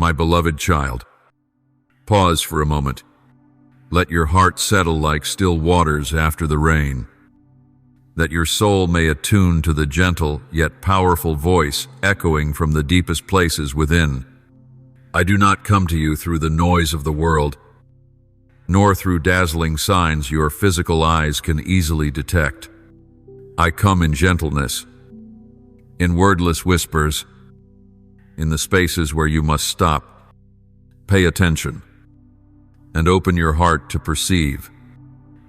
My beloved child, pause for a moment. Let your heart settle like still waters after the rain, that your soul may attune to the gentle yet powerful voice echoing from the deepest places within. I do not come to you through the noise of the world, nor through dazzling signs your physical eyes can easily detect. I come in gentleness, in wordless whispers, in the spaces where you must stop, pay attention, and open your heart to perceive.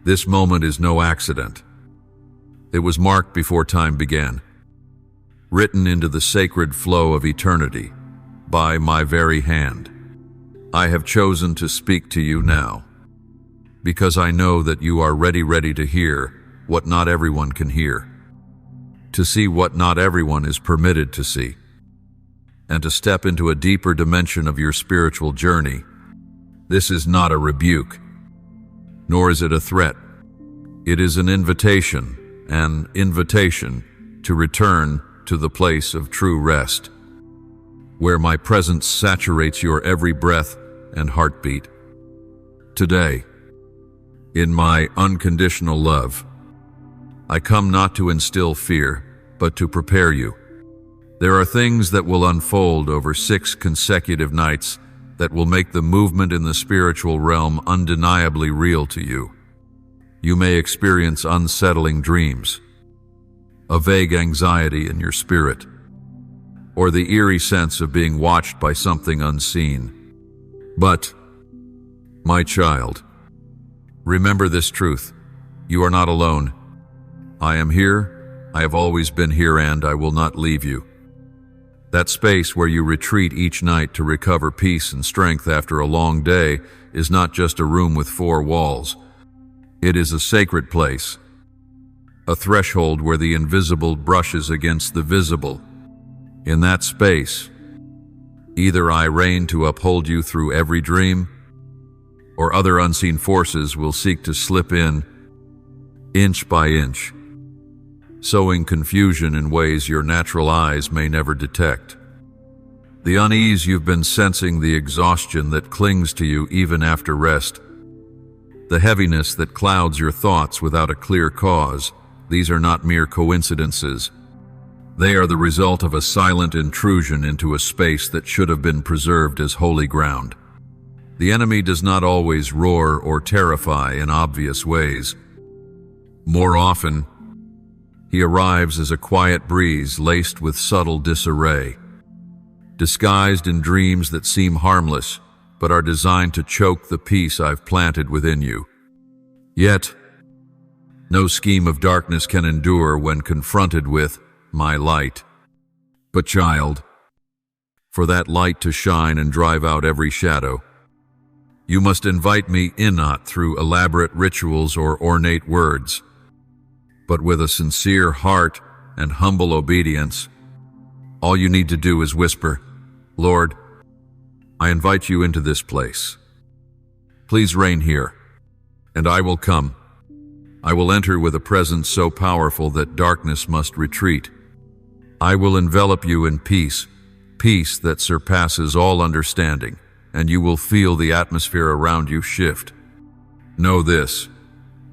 This moment is no accident. It was marked before time began, written into the sacred flow of eternity by my very hand. I have chosen to speak to you now, because I know that you are ready to hear what not everyone can hear, to see what not everyone is permitted to see, and to step into a deeper dimension of your spiritual journey. This is not a rebuke, nor is it a threat. It is an invitation to return to the place of true rest, where my presence saturates your every breath and heartbeat. Today, in my unconditional love, I come not to instill fear, but to prepare you. There are things that will unfold over 6 consecutive nights that will make the movement in the spiritual realm undeniably real to you. You may experience unsettling dreams, a vague anxiety in your spirit, or the eerie sense of being watched by something unseen. But, my child, remember this truth: you are not alone. I am here, I have always been here, and I will not leave you. That space where you retreat each night to recover peace and strength after a long day is not just a room with 4 walls. It is a sacred place, a threshold where the invisible brushes against the visible. In that space, either I reign to uphold you through every dream, or other unseen forces will seek to slip in, inch by inch, sowing confusion in ways your natural eyes may never detect. The unease you've been sensing, the exhaustion that clings to you even after rest, the heaviness that clouds your thoughts without a clear cause, these are not mere coincidences. They are the result of a silent intrusion into a space that should have been preserved as holy ground. The enemy does not always roar or terrify in obvious ways. More often, he arrives as a quiet breeze laced with subtle disarray, disguised in dreams that seem harmless but are designed to choke the peace I've planted within you. Yet, no scheme of darkness can endure when confronted with my light. But child, for that light to shine and drive out every shadow, you must invite me in, not through elaborate rituals or ornate words, but with a sincere heart and humble obedience. All you need to do is whisper, Lord, I invite you into this place. Please reign here, and I will come. I will enter with a presence so powerful that darkness must retreat. I will envelop you in peace, peace that surpasses all understanding, and you will feel the atmosphere around you shift. Know this: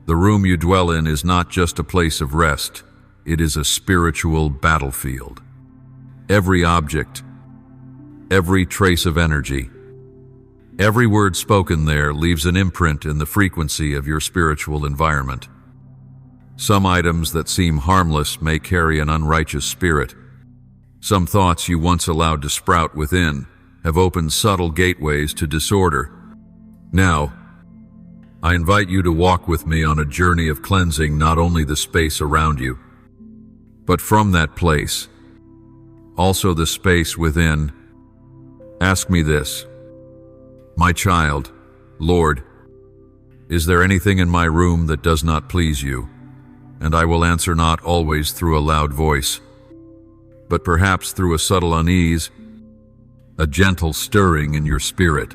the room you dwell in is not just a place of rest, it is a spiritual battlefield. Every object, every trace of energy, every word spoken there leaves an imprint in the frequency of your spiritual environment. Some items that seem harmless may carry an unrighteous spirit. Some thoughts you once allowed to sprout within have opened subtle gateways to disorder. Now, I invite you to walk with me on a journey of cleansing not only the space around you, but from that place, also the space within. Ask me this, my child, Lord, is there anything in my room that does not please you? And I will answer, not always through a loud voice, but perhaps through a subtle unease, a gentle stirring in your spirit,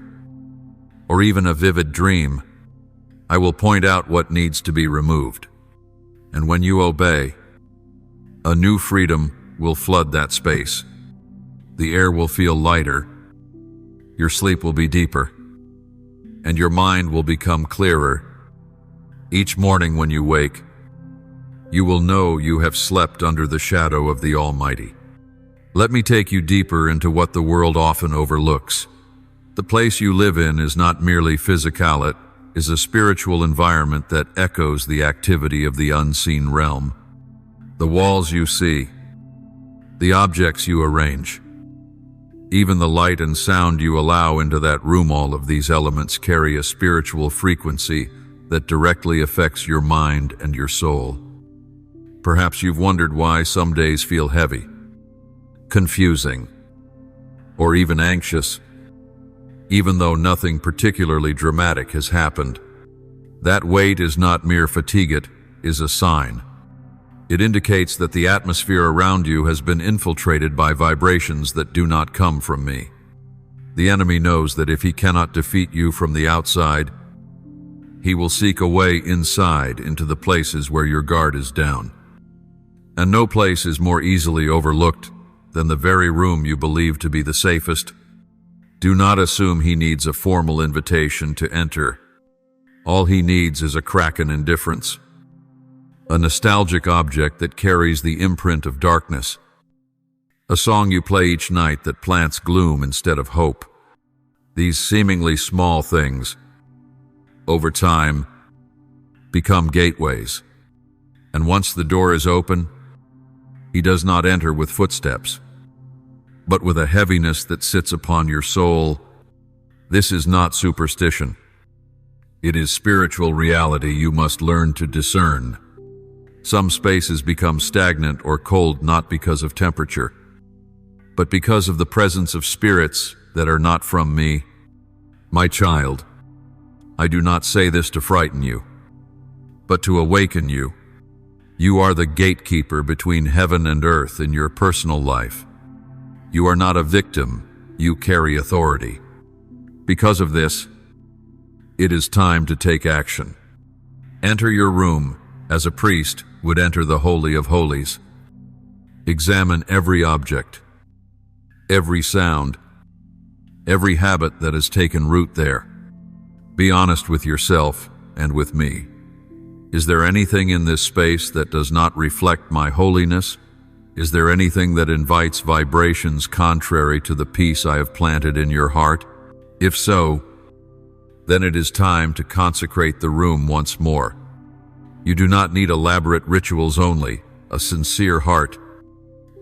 or even a vivid dream. I will point out what needs to be removed. And when you obey, a new freedom will flood that space. The air will feel lighter, your sleep will be deeper, and your mind will become clearer. Each morning when you wake, you will know you have slept under the shadow of the Almighty. Let me take you deeper into what the world often overlooks. The place you live in is not merely physical, it is a spiritual environment that echoes the activity of the unseen realm. The walls you see, the objects you arrange, even the light and sound you allow into that room, all of these elements carry a spiritual frequency that directly affects your mind and your soul. Perhaps you've wondered why some days feel heavy, confusing, or even anxious, even though nothing particularly dramatic has happened. That weight is not mere fatigue, it is a sign. It indicates that the atmosphere around you has been infiltrated by vibrations that do not come from me. The enemy knows that if he cannot defeat you from the outside, he will seek a way inside into the places where your guard is down. And no place is more easily overlooked than the very room you believe to be the safest. Do not assume he needs a formal invitation to enter. All he needs is a crack in indifference, a nostalgic object that carries the imprint of darkness, a song you play each night that plants gloom instead of hope. These seemingly small things, over time, become gateways. And once the door is open, he does not enter with footsteps, but with a heaviness that sits upon your soul. This is not superstition. It is spiritual reality you must learn to discern. Some spaces become stagnant or cold not because of temperature, but because of the presence of spirits that are not from me. My child, I do not say this to frighten you, but to awaken you. You are the gatekeeper between heaven and earth in your personal life. You are not a victim, you carry authority. Because of this, it is time to take action. Enter your room as a priest would enter the Holy of Holies. Examine every object, every sound, every habit that has taken root there. Be honest with yourself and with me. Is there anything in this space that does not reflect my holiness? Is there anything that invites vibrations contrary to the peace I have planted in your heart? If so, then it is time to consecrate the room once more. You do not need elaborate rituals, only a sincere heart.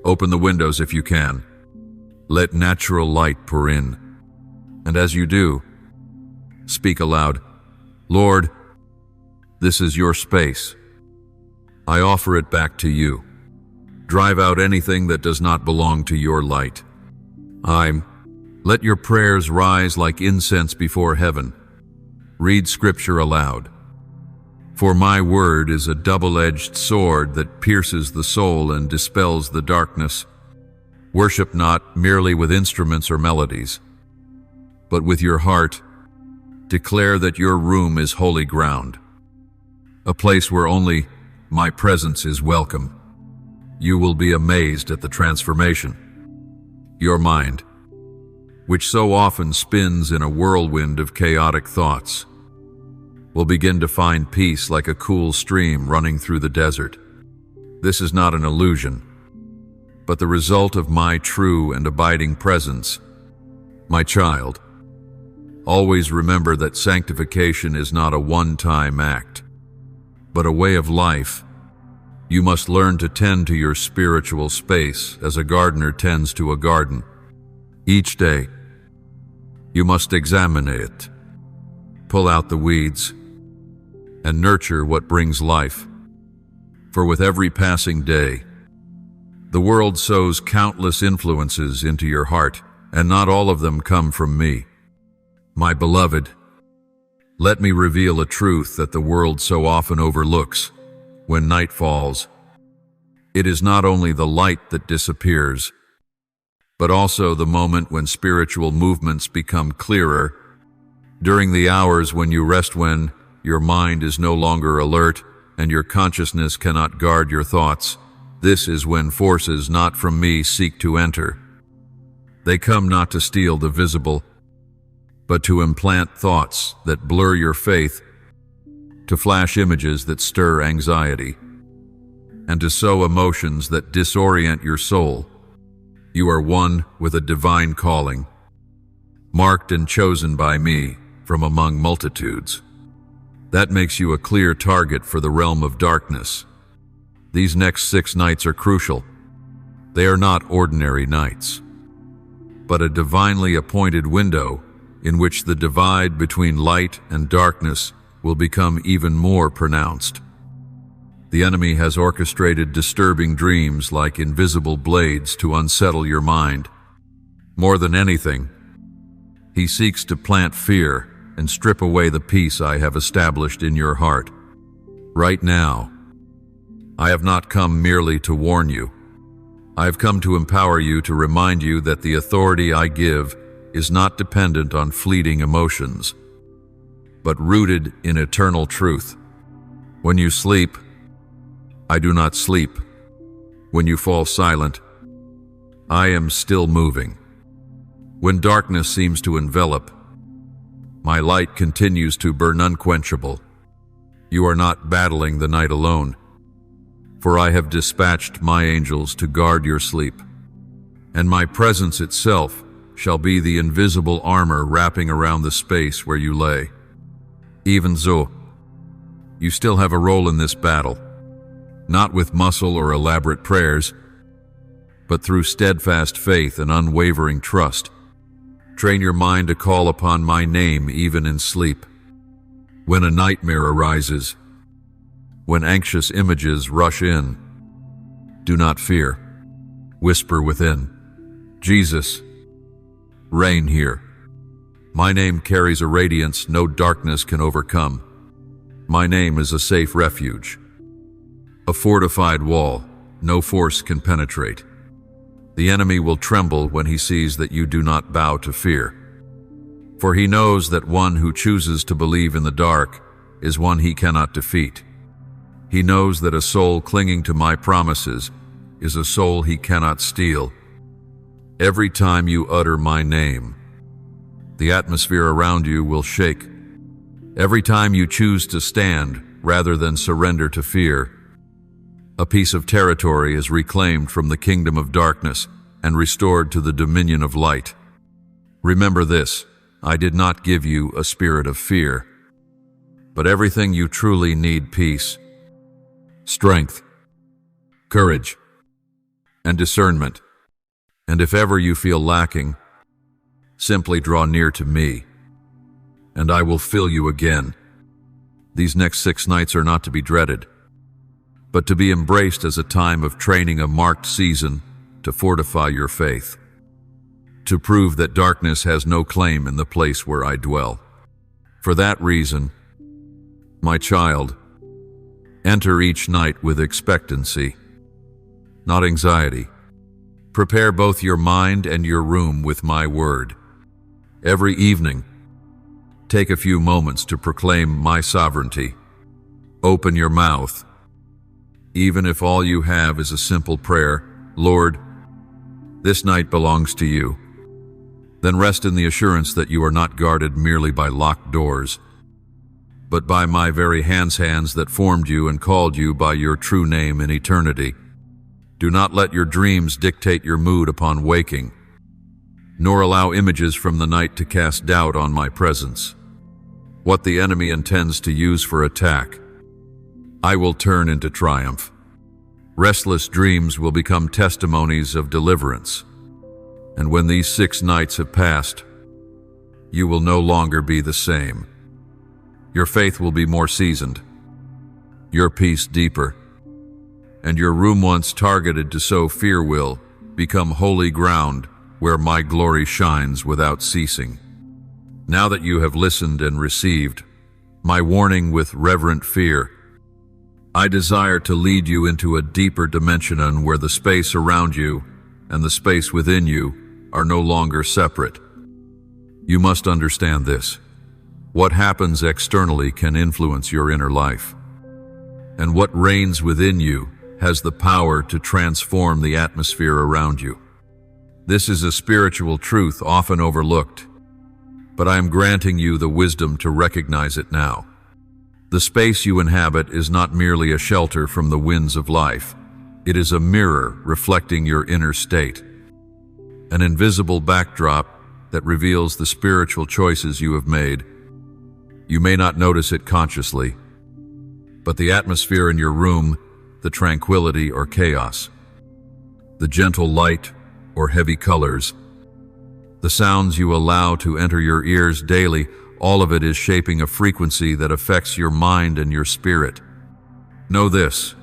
Open the windows if you can. Let natural light pour in. And as you do, speak aloud, Lord, this is your space. I offer it back to you. Drive out anything that does not belong to your light. Let your prayers rise like incense before heaven. Read scripture aloud. For my word is a double-edged sword that pierces the soul and dispels the darkness. Worship not merely with instruments or melodies, but with your heart. Declare that your room is holy ground, a place where only my presence is welcome. You will be amazed at the transformation. Your mind, which so often spins in a whirlwind of chaotic thoughts, will begin to find peace like a cool stream running through the desert. This is not an illusion, but the result of my true and abiding presence. My child, always remember that sanctification is not a one-time act, but a way of life. You must learn to tend to your spiritual space as a gardener tends to a garden. Each day, you must examine it, pull out the weeds, and nurture what brings life. For with every passing day, the world sows countless influences into your heart, and not all of them come from me. My beloved, let me reveal a truth that the world so often overlooks. When night falls, it is not only the light that disappears, but also the moment when spiritual movements become clearer. During the hours when you rest, when your mind is no longer alert and your consciousness cannot guard your thoughts, this is when forces not from me seek to enter. They come not to steal the visible, but to implant thoughts that blur your faith, to flash images that stir anxiety, and to sow emotions that disorient your soul. You are one with a divine calling, marked and chosen by me from among multitudes. That makes you a clear target for the realm of darkness. These next 6 nights are crucial. They are not ordinary nights, but a divinely appointed window in which the divide between light and darkness will become even more pronounced. The enemy has orchestrated disturbing dreams like invisible blades to unsettle your mind. More than anything, he seeks to plant fear and strip away the peace I have established in your heart. Right now, I have not come merely to warn you. I have come to empower you, to remind you that the authority I give is not dependent on fleeting emotions, but rooted in eternal truth. When you sleep, I do not sleep. When you fall silent, I am still moving. When darkness seems to envelop, my light continues to burn unquenchable. You are not battling the night alone, for I have dispatched my angels to guard your sleep, and my presence itself shall be the invisible armor wrapping around the space where you lay. Even so, you still have a role in this battle, not with muscle or elaborate prayers, but through steadfast faith and unwavering trust. Train your mind to call upon my name even in sleep. When a nightmare arises, when anxious images rush in, do not fear. Whisper within, Jesus, reign here. My name carries a radiance no darkness can overcome. My name is a safe refuge, a fortified wall no force can penetrate. The enemy will tremble when he sees that you do not bow to fear, for he knows that one who chooses to believe in the dark is one he cannot defeat. He knows that a soul clinging to my promises is a soul he cannot steal. Every time you utter my name, the atmosphere around you will shake. Every time you choose to stand rather than surrender to fear, a piece of territory is reclaimed from the kingdom of darkness and restored to the dominion of light. Remember this, I did not give you a spirit of fear, but everything you truly need: peace, strength, courage, and discernment. And if ever you feel lacking, simply draw near to me, and I will fill you again. These next 6 nights are not to be dreaded, but to be embraced as a time of training, a marked season to fortify your faith, to prove that darkness has no claim in the place where I dwell. For that reason, my child, enter each night with expectancy, not anxiety. Prepare both your mind and your room with my word. Every evening, take a few moments to proclaim my sovereignty. Open your mouth, even if all you have is a simple prayer, Lord, this night belongs to you. Then rest in the assurance that you are not guarded merely by locked doors, but by my very hands that formed you and called you by your true name in eternity. Do not let your dreams dictate your mood upon waking, nor allow images from the night to cast doubt on my presence. What the enemy intends to use for attack, I will turn into triumph. Restless dreams will become testimonies of deliverance. And when these 6 nights have passed, you will no longer be the same. Your faith will be more seasoned, your peace deeper, and your room once targeted to sow fear will become holy ground where my glory shines without ceasing. Now that you have listened and received my warning with reverent fear, I desire to lead you into a deeper dimension where the space around you and the space within you are no longer separate. You must understand this. What happens externally can influence your inner life, and what reigns within you has the power to transform the atmosphere around you. This is a spiritual truth often overlooked, but I am granting you the wisdom to recognize it now. The space you inhabit is not merely a shelter from the winds of life. It is a mirror reflecting your inner state, an invisible backdrop that reveals the spiritual choices you have made. You may not notice it consciously, but the atmosphere in your room, the tranquility or chaos, the gentle light or heavy colors, the sounds you allow to enter your ears daily, all of it is shaping a frequency that affects your mind and your spirit. Know this: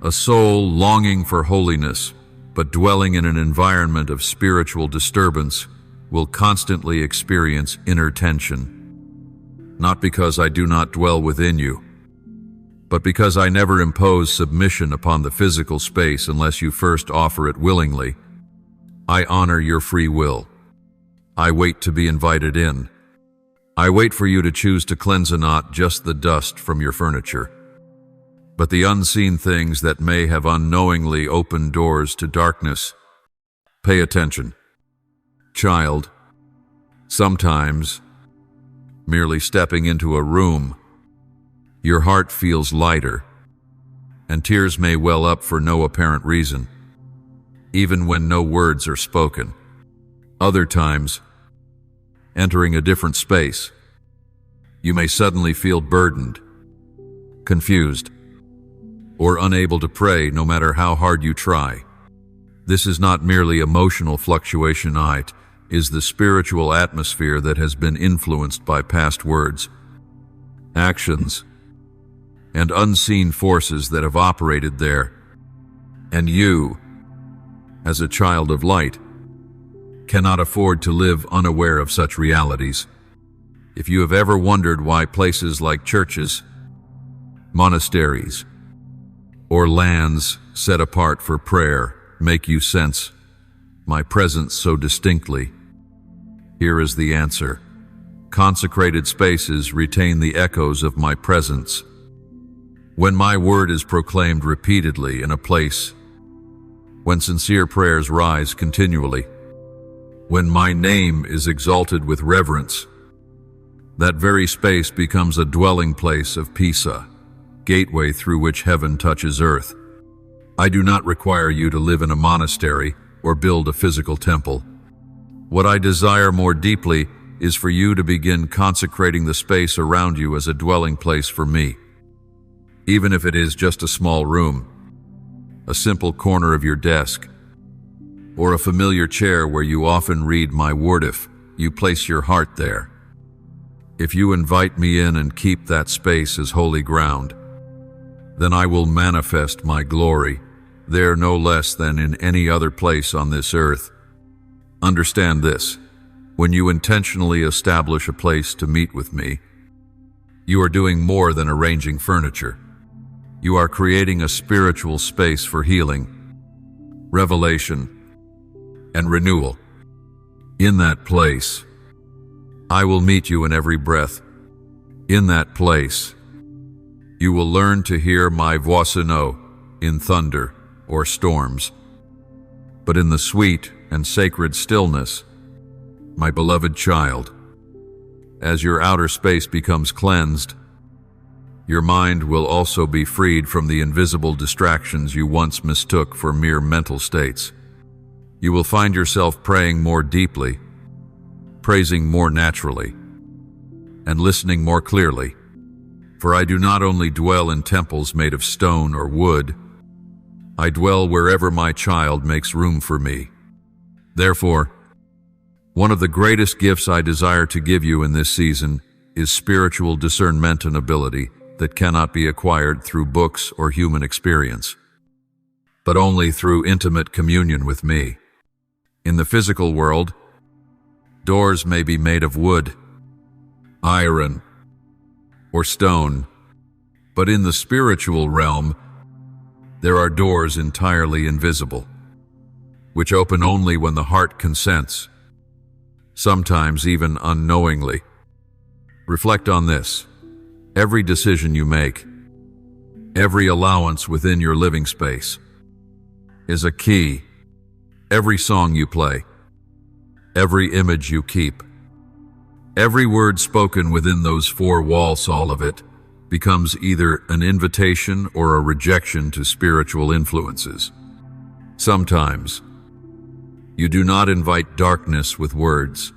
a soul longing for holiness, but dwelling in an environment of spiritual disturbance, will constantly experience inner tension. Not because I do not dwell within you, but because I never impose submission upon the physical space unless you first offer it willingly. I honor your free will. I wait to be invited in. I wait for you to choose to cleanse not just the dust from your furniture, but the unseen things that may have unknowingly opened doors to darkness. Pay attention. Child, sometimes, merely stepping into a room, your heart feels lighter, and tears may well up for no apparent reason, even when no words are spoken. Other times, entering a different space, you may suddenly feel burdened, confused, or unable to pray no matter how hard you try. This is not merely emotional fluctuation, it is the spiritual atmosphere that has been influenced by past words, actions, and unseen forces that have operated there. And you, as a child of light, cannot afford to live unaware of such realities. If you have ever wondered why places like churches, monasteries, or lands set apart for prayer make you sense my presence so distinctly, here is the answer. Consecrated spaces retain the echoes of my presence. When my word is proclaimed repeatedly in a place, when sincere prayers rise continually, when my name is exalted with reverence, that very space becomes a dwelling place of peace, a gateway through which heaven touches earth. I do not require you to live in a monastery or build a physical temple. What I desire more deeply is for you to begin consecrating the space around you as a dwelling place for me. Even if it is just a small room, a simple corner of your desk, or a familiar chair where you often read my word, if you place your heart there. If you invite me in and keep that space as holy ground, then I will manifest my glory there no less than in any other place on this earth. Understand this: when you intentionally establish a place to meet with me, you are doing more than arranging furniture. You are creating a spiritual space for healing, revelation, and renewal. In that place, I will meet you in every breath. In that place, you will learn to hear my voix in thunder or storms. But in the sweet and sacred stillness, my beloved child, as your outer space becomes cleansed, your mind will also be freed from the invisible distractions you once mistook for mere mental states. You will find yourself praying more deeply, praising more naturally, and listening more clearly. For I do not only dwell in temples made of stone or wood, I dwell wherever my child makes room for me. Therefore, one of the greatest gifts I desire to give you in this season is spiritual discernment, and ability that cannot be acquired through books or human experience, but only through intimate communion with me. In the physical world, doors may be made of wood, iron, or stone, but in the spiritual realm, there are doors entirely invisible, which open only when the heart consents, sometimes even unknowingly. Reflect on this. Every decision you make, every allowance within your living space, is a key. Every song you play, every image you keep, Every word spoken within those four walls, all of it, becomes either an invitation or a rejection to spiritual influences. Sometimes, you do not invite darkness with words,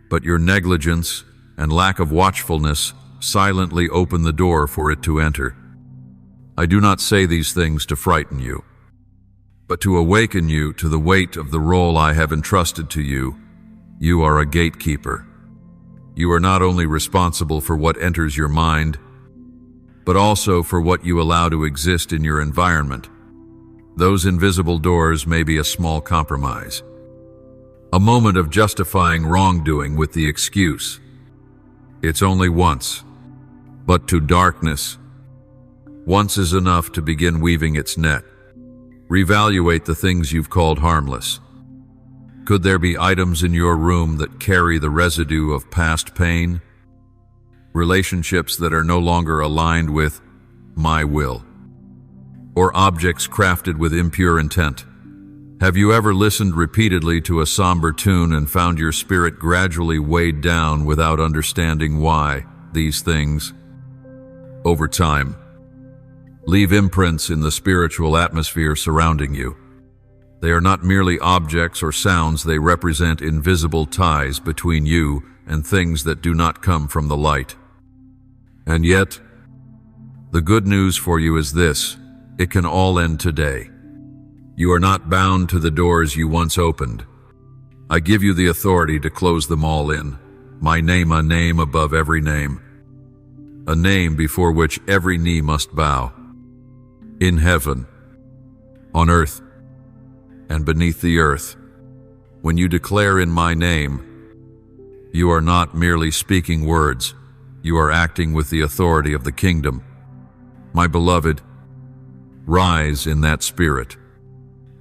but your negligence and lack of watchfulness silently open the door for it to enter. I do not say these things to frighten you, but to awaken you to the weight of the role I have entrusted to you. You are a gatekeeper. You are not only responsible for what enters your mind, but also for what you allow to exist in your environment. Those invisible doors may be a small compromise, a moment of justifying wrongdoing with the excuse, "It's only once." But to darkness, once is enough to begin weaving its net. Reevaluate the things you've called harmless. Could there be items in your room that carry the residue of past pain? Relationships that are no longer aligned with my will? Or objects crafted with impure intent? Have you ever listened repeatedly to a somber tune and found your spirit gradually weighed down without understanding why? These things, over time, leave imprints in the spiritual atmosphere surrounding you. They are not merely objects or sounds, they represent invisible ties between you and things that do not come from the light. And yet, the good news for you is this: it can all end today. You are not bound to the doors you once opened. I give you the authority to close them all in. My name, a name above every name. A name before which every knee must bow. In heaven, on earth, and beneath the earth. When you declare in my name, you are not merely speaking words, you are acting with the authority of the kingdom. My beloved, rise in that spirit.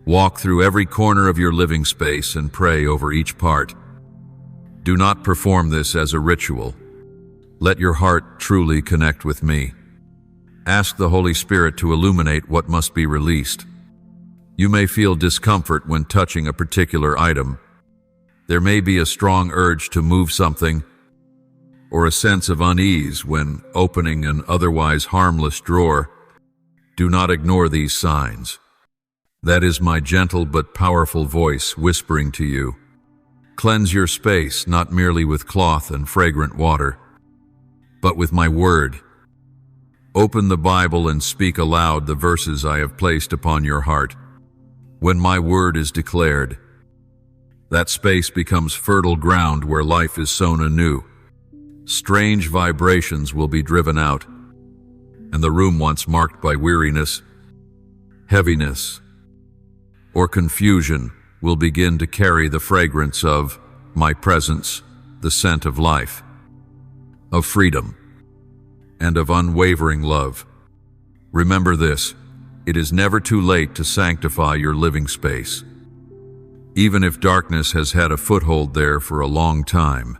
Walk through every corner of your living space and pray over each part. Do not perform this as a ritual. Let your heart truly connect with me. Ask the Holy Spirit to illuminate what must be released. You may feel discomfort when touching a particular item. There may be a strong urge to move something, or a sense of unease when opening an otherwise harmless drawer. Do not ignore these signs. That is my gentle but powerful voice whispering to you. Cleanse your space not merely with cloth and fragrant water, but with my word. Open the Bible and speak aloud the verses I have placed upon your heart. When my word is declared, that space becomes fertile ground where life is sown anew. Strange vibrations will be driven out, and the room once marked by weariness, heaviness, or confusion will begin to carry the fragrance of my presence, the scent of life, of freedom, and of unwavering love. Remember this: it is never too late to sanctify your living space. Even if darkness has had a foothold there for a long time,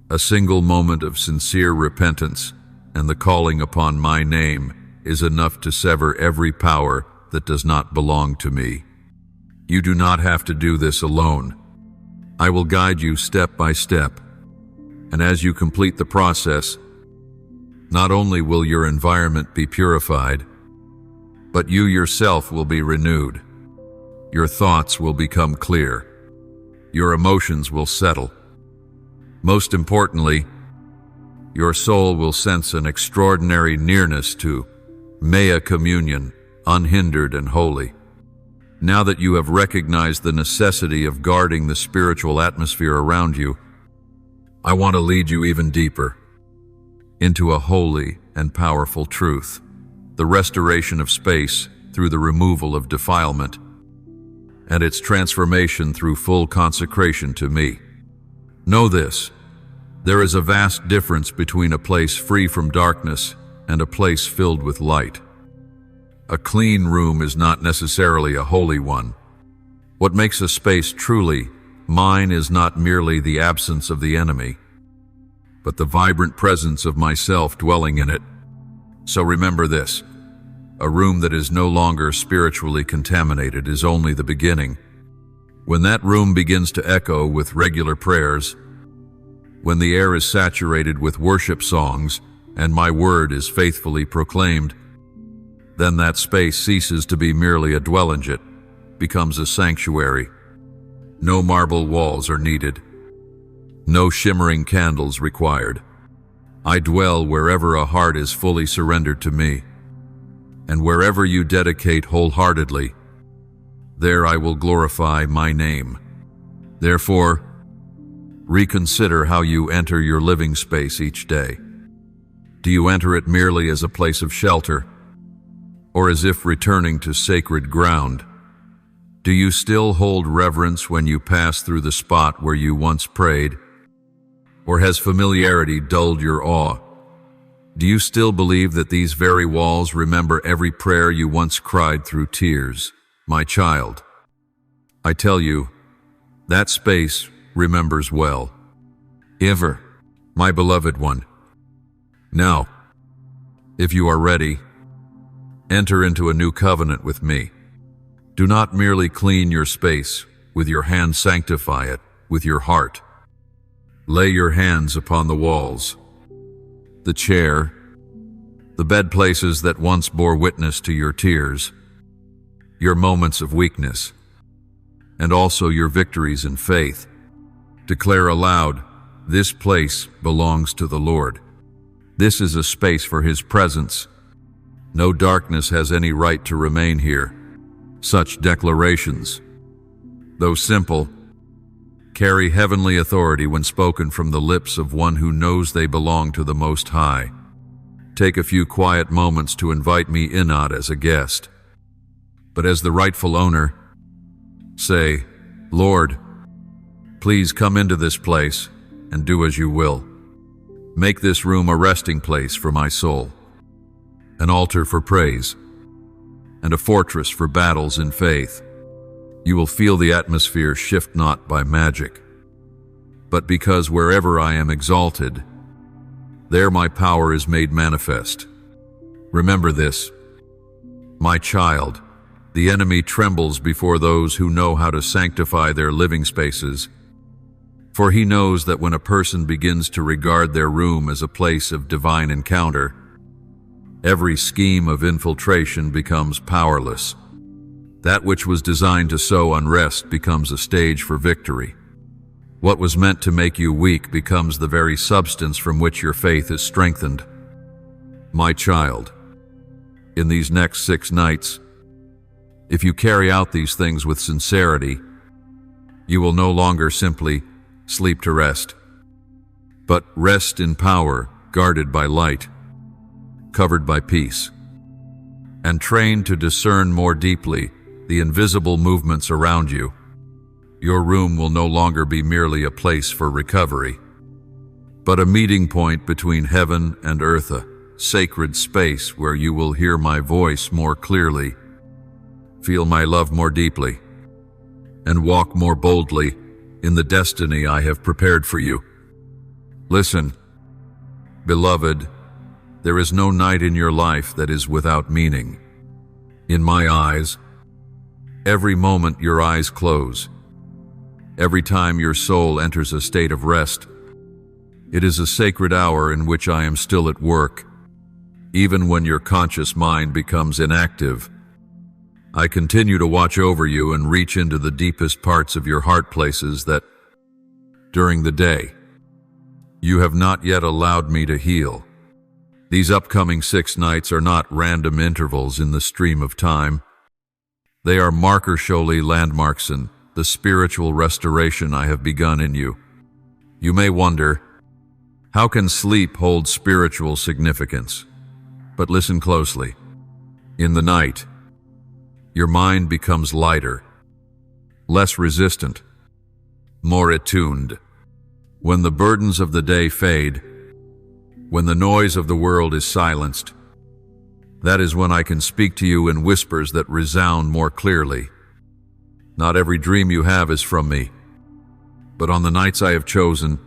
a single moment of sincere repentance and the calling upon my name is enough to sever every power that does not belong to me. You do not have to do this alone. I will guide you step by step, and as you complete the process, not only will your environment be purified, but you yourself will be renewed. Your thoughts will become clear. Your emotions will settle. Most importantly, your soul will sense an extraordinary nearness to Mea communion, unhindered and holy. Now that you have recognized the necessity of guarding the spiritual atmosphere around you, I want to lead you even deeper into a holy and powerful truth: the restoration of space through the removal of defilement, and its transformation through full consecration to me. Know this: there is a vast difference between a place free from darkness and a place filled with light. A clean room is not necessarily a holy one. What makes a space truly mine is not merely the absence of the enemy, but the vibrant presence of myself dwelling in it. So remember this: a room that is no longer spiritually contaminated is only the beginning. When that room begins to echo with regular prayers, when the air is saturated with worship songs and my word is faithfully proclaimed, then that space ceases to be merely a dwelling, it becomes a sanctuary. No marble walls are needed. No shimmering candles required. I dwell wherever a heart is fully surrendered to me. And wherever you dedicate wholeheartedly, there I will glorify my name. Therefore, reconsider how you enter your living space each day. Do you enter it merely as a place of shelter, or as if returning to sacred ground? Do you still hold reverence when you pass through the spot where you once prayed? Or has familiarity dulled your awe? Do you still believe that these very walls remember every prayer you once cried through tears? My child, I tell you, that space remembers well. Ever, my beloved one. Now, if you are ready, enter into a new covenant with me. Do not merely clean your space with your hand, sanctify it with your heart. Lay your hands upon the walls, the chair, the bed places that once bore witness to your tears, your moments of weakness, and also your victories in faith. Declare aloud, this place belongs to the Lord. This is a space for His presence. No darkness has any right to remain here. Such declarations, though simple, carry heavenly authority when spoken from the lips of one who knows they belong to the Most High. Take a few quiet moments to invite me in, not as a guest, but as the rightful owner. Say, Lord, please come into this place and do as you will. Make this room a resting place for my soul, an altar for praise, and a fortress for battles in faith. You will feel the atmosphere shift not by magic, but because wherever I am exalted, there my power is made manifest. Remember this, my child, the enemy trembles before those who know how to sanctify their living spaces, for he knows that when a person begins to regard their room as a place of divine encounter, every scheme of infiltration becomes powerless. That which was designed to sow unrest becomes a stage for victory. What was meant to make you weak becomes the very substance from which your faith is strengthened. My child, in these next 6 nights, if you carry out these things with sincerity, you will no longer simply sleep to rest, but rest in power, guarded by light, covered by peace, and trained to discern more deeply the invisible movements around you. Your room will no longer be merely a place for recovery, but a meeting point between heaven and earth, a sacred space where you will hear my voice more clearly, feel my love more deeply, and walk more boldly in the destiny I have prepared for you. Listen, beloved, there is no night in your life that is without meaning. In my eyes, every moment your eyes close, every time your soul enters a state of rest, it is a sacred hour in which I am still at work. Even when your conscious mind becomes inactive, I continue to watch over you and reach into the deepest parts of your heart, places that, during the day, you have not yet allowed me to heal. These upcoming 6 nights are not random intervals in the stream of time. They are marker-surely landmarks in the spiritual restoration I have begun in you. You may wonder, how can sleep hold spiritual significance? But listen closely. In the night, your mind becomes lighter, less resistant, more attuned. When the burdens of the day fade, when the noise of the world is silenced, that is when I can speak to you in whispers that resound more clearly. Not every dream you have is from me, but on the nights I have chosen,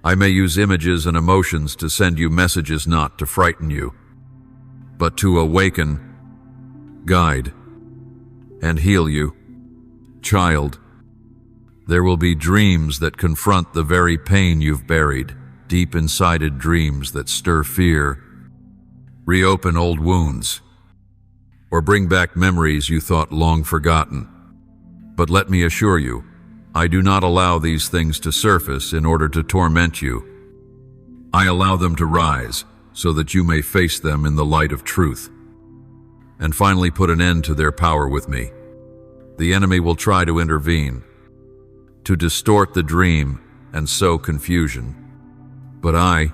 I may use images and emotions to send you messages, not to frighten you, but to awaken, guide, and heal you. Child, There will be dreams that confront the very pain you've buried, deep-insided dreams that stir fear, reopen old wounds, or bring back memories you thought long forgotten. But let me assure you, I do not allow these things to surface in order to torment you. I allow them to rise so that you may face them in the light of truth, and finally put an end to their power with me. The enemy will try to intervene, to distort the dream and sow confusion. But I,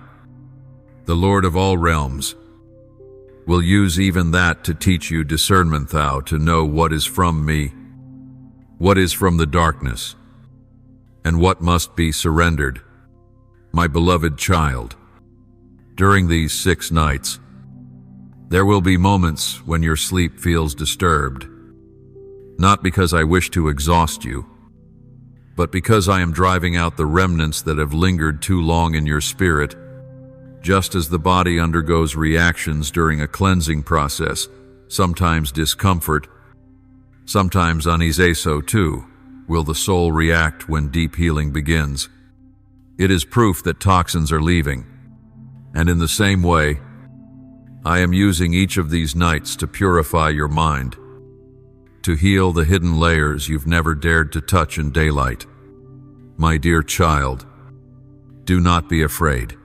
the Lord of all realms, will use even that to teach you discernment, thou to know what is from me, what is from the darkness, and what must be surrendered. My beloved child, during these 6 nights, there will be moments when your sleep feels disturbed, not because I wish to exhaust you, but because I am driving out the remnants that have lingered too long in your spirit. Just as the body undergoes reactions during a cleansing process, sometimes discomfort, sometimes unease, so too will the soul react when deep healing begins. It is proof that toxins are leaving, and in the same way, I am using each of these nights to purify your mind, to heal the hidden layers you've never dared to touch in daylight. My dear child, do not be afraid.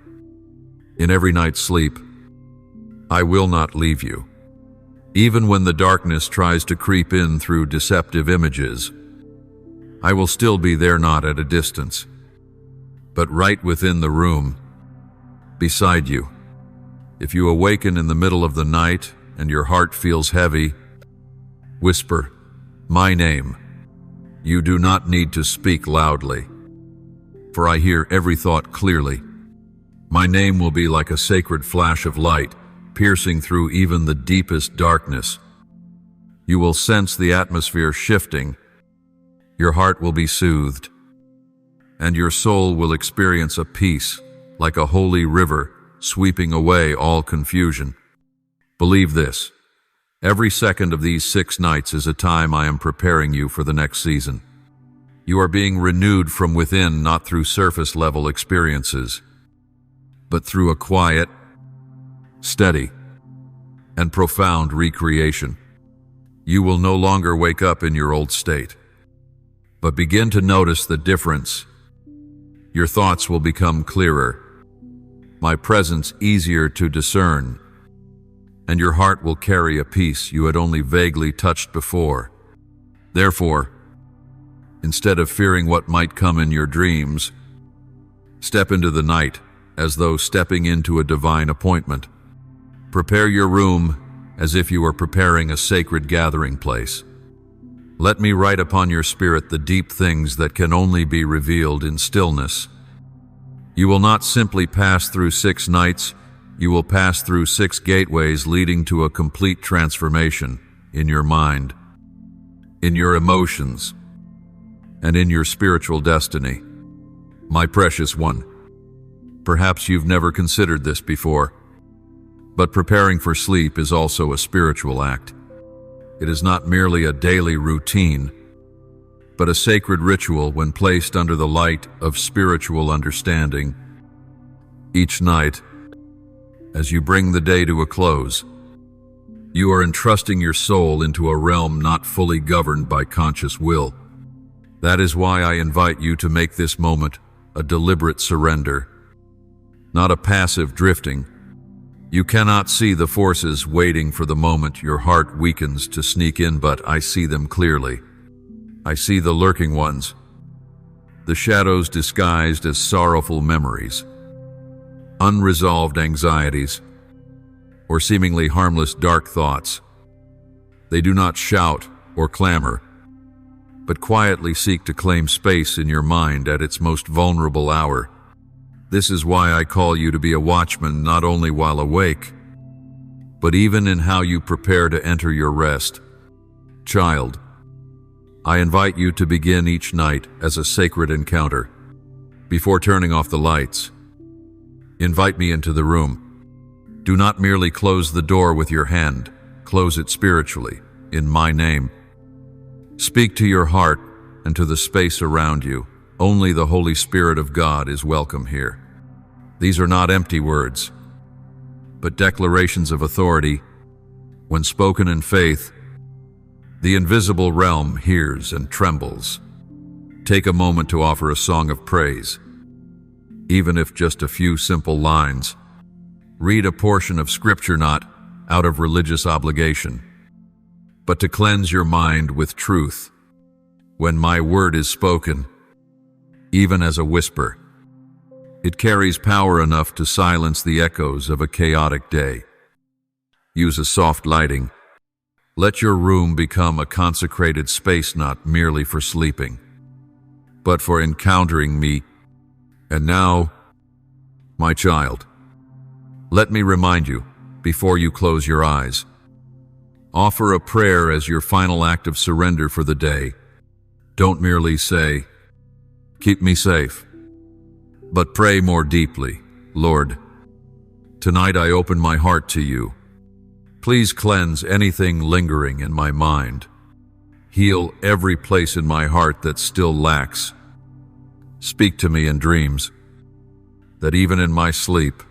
In every night's sleep, I will not leave you. Even when the darkness tries to creep in through deceptive images, I will still be there, not at a distance, but right within the room, beside you. If you awaken in the middle of the night and your heart feels heavy, whisper my name. You do not need to speak loudly, for I hear every thought clearly. My name will be like a sacred flash of light, piercing through even the deepest darkness. You will sense the atmosphere shifting, your heart will be soothed, and your soul will experience a peace like a holy river sweeping away all confusion. Believe this, every second of these 6 nights is a time I am preparing you for the next season. You are being renewed from within, not through surface-level experiences, but through a quiet, steady, and profound recreation. You will no longer wake up in your old state, but begin to notice the difference. Your thoughts will become clearer, my presence easier to discern, and your heart will carry a peace you had only vaguely touched before. Therefore, instead of fearing what might come in your dreams, step into the night as though stepping into a divine appointment. Prepare your room as if you were preparing a sacred gathering place. Let me write upon your spirit the deep things that can only be revealed in stillness. You will not simply pass through 6 nights, you will pass through 6 gateways leading to a complete transformation in your mind, in your emotions, and in your spiritual destiny. My precious one, perhaps you've never considered this before, but preparing for sleep is also a spiritual act. It is not merely a daily routine, but a sacred ritual when placed under the light of spiritual understanding. Each night, as you bring the day to a close, you are entrusting your soul into a realm not fully governed by conscious will. That is why I invite you to make this moment a deliberate surrender, not a passive drifting. You cannot see the forces waiting for the moment your heart weakens to sneak in, but I see them clearly. I see the lurking ones, the shadows disguised as sorrowful memories, unresolved anxieties, or seemingly harmless dark thoughts. They do not shout or clamor, but quietly seek to claim space in your mind at its most vulnerable hour. This is why I call you to be a watchman not only while awake, but even in how you prepare to enter your rest. Child, I invite you to begin each night as a sacred encounter. Before turning off the lights, invite me into the room. Do not merely close the door with your hand, close it spiritually, in my name. Speak to your heart and to the space around you. Only the Holy Spirit of God is welcome here. These are not empty words, but declarations of authority. When spoken in faith, the invisible realm hears and trembles. Take a moment to offer a song of praise. Even if just a few simple lines. Read a portion of Scripture not out of religious obligation, but to cleanse your mind with truth. When my word is spoken, even as a whisper, it carries power enough to silence the echoes of a chaotic day. Use a soft lighting. Let your room become a consecrated space not merely for sleeping, but for encountering me. And now, my child, let me remind you, before you close your eyes, offer a prayer as your final act of surrender for the day. Don't merely say, "Keep me safe," but pray more deeply. Lord, tonight I open my heart to you. Please cleanse anything lingering in my mind. Heal every place in my heart that still lacks. Speak to me in dreams, that even in my sleep,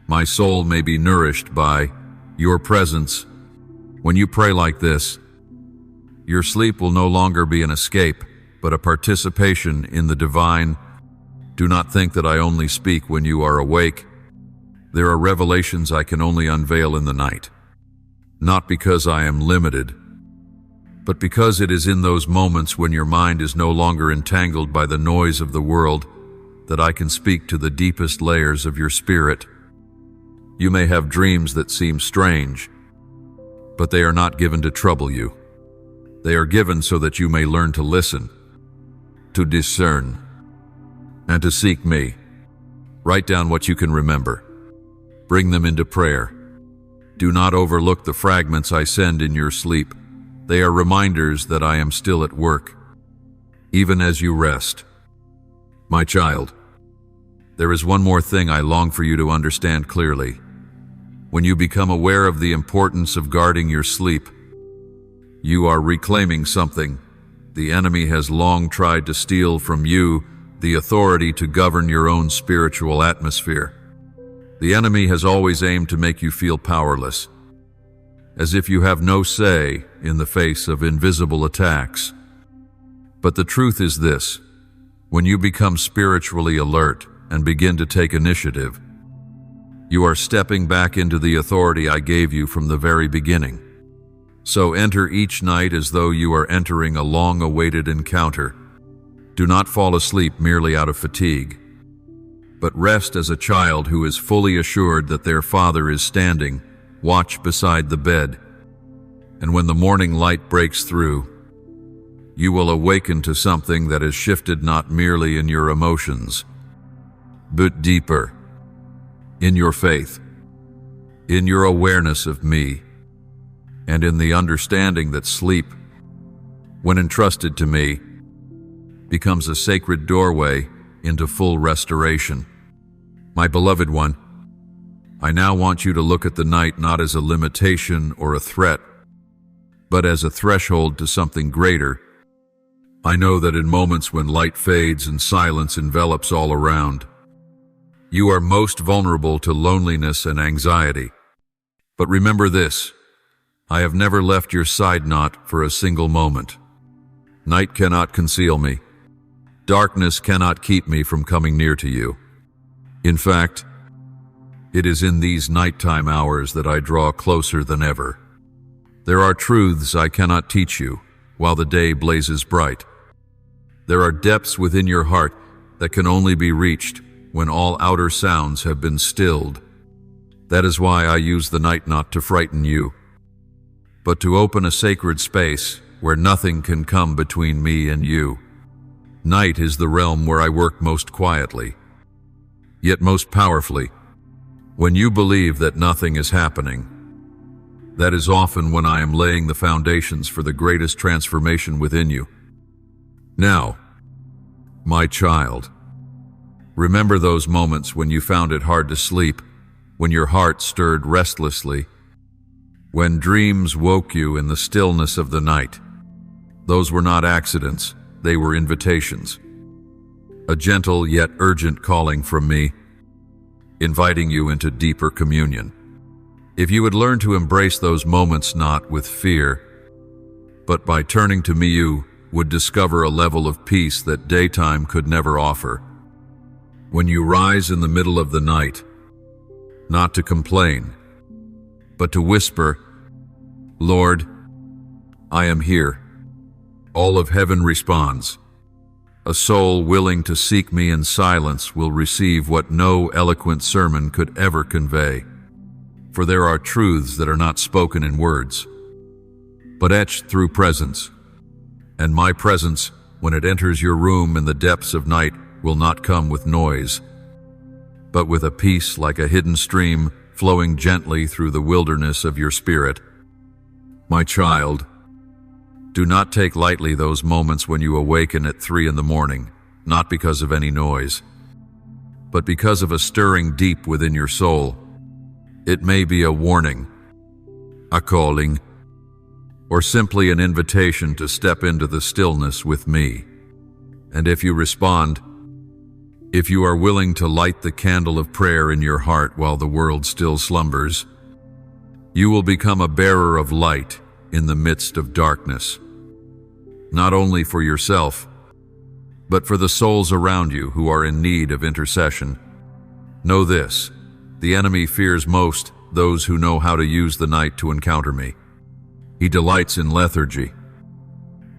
my soul may be nourished by your presence. When you pray like this, your sleep will no longer be an escape, but a participation in the divine. Do not think that I only speak when you are awake. There are revelations I can only unveil in the night, not because I am limited, but because it is in those moments when your mind is no longer entangled by the noise of the world that I can speak to the deepest layers of your spirit. You may have dreams that seem strange, but they are not given to trouble you. They are given so that you may learn to listen, to discern, and to seek me. Write down what you can remember. Bring them into prayer. Do not overlook the fragments I send in your sleep. They are reminders that I am still at work, even as you rest. My child, there is one more thing I long for you to understand clearly. When you become aware of the importance of guarding your sleep, you are reclaiming something the enemy has long tried to steal from you: the authority to govern your own spiritual atmosphere. The enemy has always aimed to make you feel powerless, as if you have no say in the face of invisible attacks. But the truth is this: when you become spiritually alert and begin to take initiative, you are stepping back into the authority I gave you from the very beginning. So enter each night as though you are entering a long-awaited encounter. Do not fall asleep merely out of fatigue, but rest as a child who is fully assured that their father is standing, watch beside the bed. And when the morning light breaks through, you will awaken to something that has shifted not merely in your emotions, but deeper, in your faith, in your awareness of me, and in the understanding that sleep, when entrusted to me, becomes a sacred doorway into full restoration. My beloved one, I now want you to look at the night not as a limitation or a threat, but as a threshold to something greater. I know that in moments when light fades and silence envelops all around, you are most vulnerable to loneliness and anxiety. But remember this: I have never left your side not for a single moment. Night cannot conceal me. Darkness cannot keep me from coming near to you. In fact, it is in these nighttime hours that I draw closer than ever. There are truths I cannot teach you while the day blazes bright. There are depths within your heart that can only be reached when all outer sounds have been stilled. That is why I use the night not to frighten you, but to open a sacred space where nothing can come between me and you. Night is the realm where I work most quietly, yet most powerfully. When you believe that nothing is happening, that is often when I am laying the foundations for the greatest transformation within you. Now, my child, remember those moments when you found it hard to sleep, when your heart stirred restlessly, when dreams woke you in the stillness of the night. Those were not accidents. they were invitations. A gentle yet urgent calling from me, inviting you into deeper communion. If you would learn to embrace those moments not with fear, but by turning to me, you would discover a level of peace that daytime could never offer. When you rise in the middle of the night, not to complain, but to whisper, "Lord, I am here," all of heaven responds. A soul willing to seek me in silence will receive what no eloquent sermon could ever convey. For there are truths that are not spoken in words, but etched through presence. And my presence, when it enters your room in the depths of night, will not come with noise, but with a peace like a hidden stream flowing gently through the wilderness of your spirit. My child, do not take lightly those moments when you awaken at 3 in the morning, not because of any noise, but because of a stirring deep within your soul. It may be a warning, a calling, or simply an invitation to step into the stillness with me. And if you respond, if you are willing to light the candle of prayer in your heart while the world still slumbers, you will become a bearer of light in the midst of darkness, not only for yourself, but for the souls around you who are in need of intercession. Know this, the enemy fears most those who know how to use the night to encounter me. He delights in lethargy,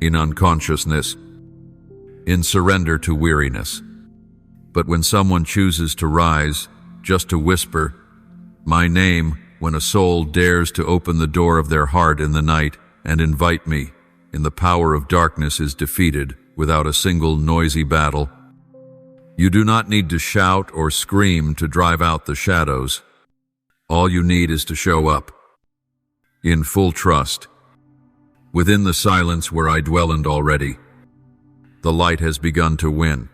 in unconsciousness, in surrender to weariness. But when someone chooses to rise, just to whisper my name, when a soul dares to open the door of their heart in the night and invite me, in the power of darkness is defeated without a single noisy battle. You do not need to shout or scream to drive out the shadows. All you need is to show up, in full trust. Within the silence where I dwell and already, the light has begun to win.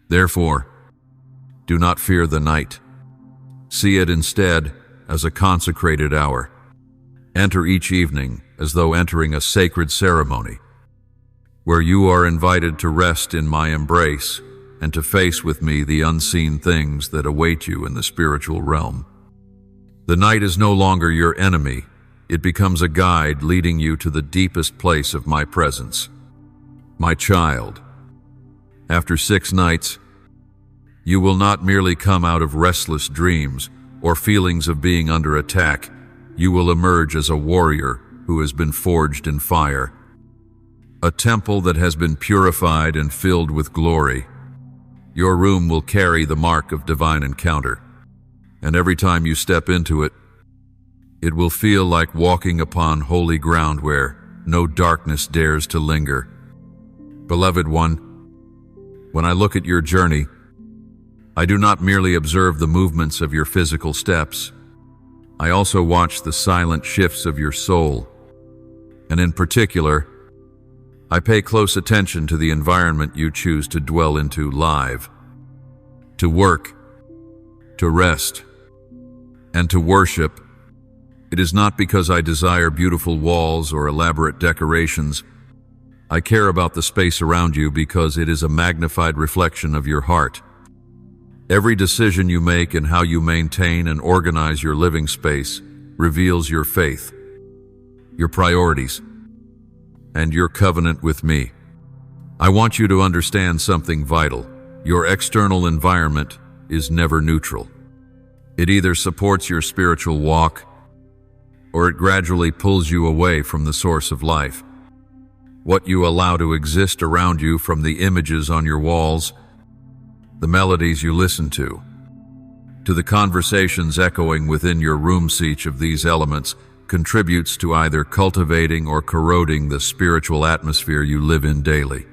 Therefore, do not fear the night. See it instead as a consecrated hour. Enter each evening as though entering a sacred ceremony, where you are invited to rest in my embrace and to face with me the unseen things that await you in the spiritual realm. The night is no longer your enemy. It becomes a guide leading you to the deepest place of my presence. My child, after 6 nights, you will not merely come out of restless dreams or feelings of being under attack. You will emerge as a warrior who has been forged in fire, a temple that has been purified and filled with glory. Your room will carry the mark of divine encounter, and every time you step into it, it will feel like walking upon holy ground where no darkness dares to linger. Beloved one, when I look at your journey, I do not merely observe the movements of your physical steps. I also watch the silent shifts of your soul, and in particular, I pay close attention to the environment you choose to dwell into live, to work, to rest, and to worship. It is not because I desire beautiful walls or elaborate decorations. I care about the space around you because it is a magnified reflection of your heart. Every decision you make and how you maintain and organize your living space reveals your faith, your priorities, and your covenant with me. I want you to understand something vital. Your external environment is never neutral. It either supports your spiritual walk, or it gradually pulls you away from the source of life. What you allow to exist around you, from the images on your walls, the melodies you listen to the conversations echoing within your rooms, each of these elements contributes to either cultivating or corroding the spiritual atmosphere you live in daily.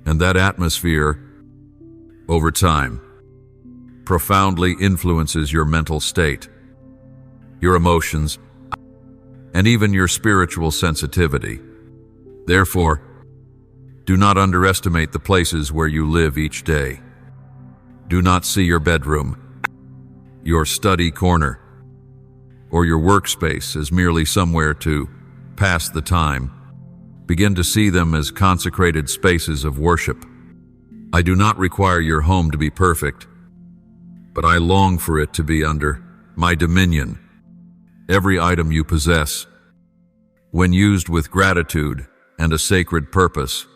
And that atmosphere, over time, profoundly influences your mental state, your emotions, and even your spiritual sensitivity. Therefore, do not underestimate the places where you live each day. Do not see your bedroom, your study corner, or your workspace as merely somewhere to pass the time. Begin to see them as consecrated spaces of worship. I do not require your home to be perfect, but I long for it to be under my dominion. Every item you possess, when used with gratitude and a sacred purpose,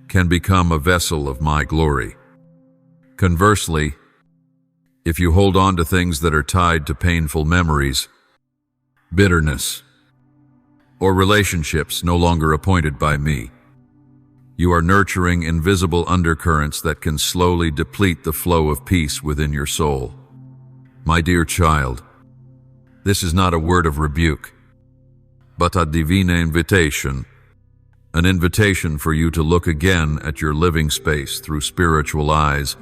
can become a vessel of my glory. Conversely, if you hold on to things that are tied to painful memories, bitterness, or relationships no longer appointed by me, you are nurturing invisible undercurrents that can slowly deplete the flow of peace within your soul. My dear child, this is not a word of rebuke, but a divine invitation, an invitation for you to look again at your living space through spiritual eyes.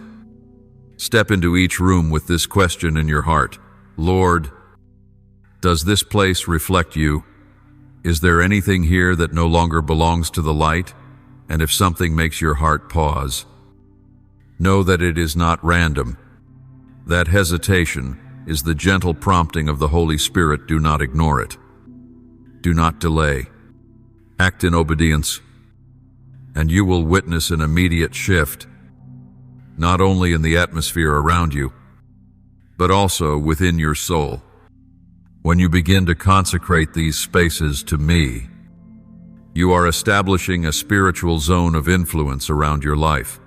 Step into each room with this question in your heart: Lord, does this place reflect you? Is there anything here that no longer belongs to the light? And if something makes your heart pause, know that it is not random. That hesitation is the gentle prompting of the Holy Spirit. Do not ignore it. Do not delay. Act in obedience, and you will witness an immediate shift, not only in the atmosphere around you, but also within your soul. When you begin to consecrate these spaces to me, you are establishing a spiritual zone of influence around your life.